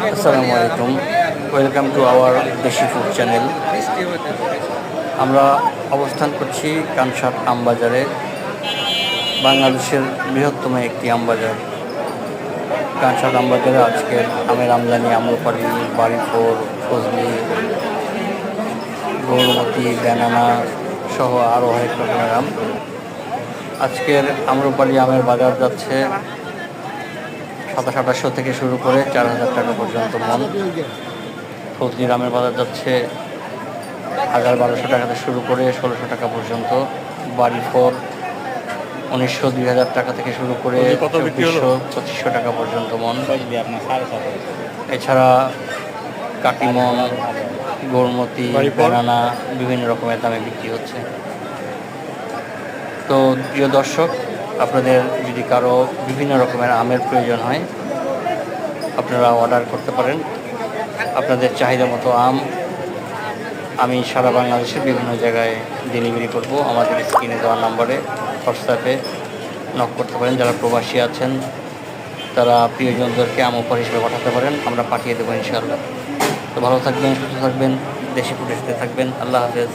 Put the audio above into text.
আসসালামু আলাইকুম, welcome to our দেশি ফুড চ্যানেল। আমরা অবস্থান করছি কানসাট আমবাজারে, বাংলাদেশের বৃহত্তম একটি আমবাজার। কানসাট আমবাজারে আজকের আমের আমদানি আম্রপালি, বাড়িফোর, ফজলি, গৌরমতি, ব্যানানা সহ আরও অনেক রকমের আম। আজকের আম্রপালি আমের বাজার যাচ্ছে 2700 থেকে শুরু করে 4000 টাকা পর্যন্ত মন। ফজলির আমের বাজার যাচ্ছে 1200 টাকা থেকে শুরু করে 1600 টাকা পর্যন্ত। বাড়িফোর 1900-2000 টাকা থেকে শুরু করে 2400-2500 টাকা পর্যন্ত মন। এছাড়া কাটিমন, গৌরমতি, ব্যানানা বিভিন্ন রকমের দামে বিক্রি হচ্ছে। তো প্রিয় দর্শক, আপনাদের যদি কারো বিভিন্ন রকমের আমের প্রয়োজন হয়, আপনারা অর্ডার করতে পারেন। আপনাদের চাহিদা মতো আম আমি সারা বাংলাদেশের বিভিন্ন জায়গায় ডেলিভারি করব। আমাদের স্ক্রিনে দেওয়া নাম্বারে হোয়াটসঅ্যাপে নক করতে পারেন। যারা প্রবাসী আছেন তারা প্রিয়জনদেরকে আম উপহার হিসেবে পাঠাতে পারেন, আমরা পাঠিয়ে দেবো ইনশাআল্লাহ। তো ভালো থাকবেন, সুস্থ থাকবেন, দেশি ফুডের সাথে থাকবেন। আল্লাহ হাফেজ।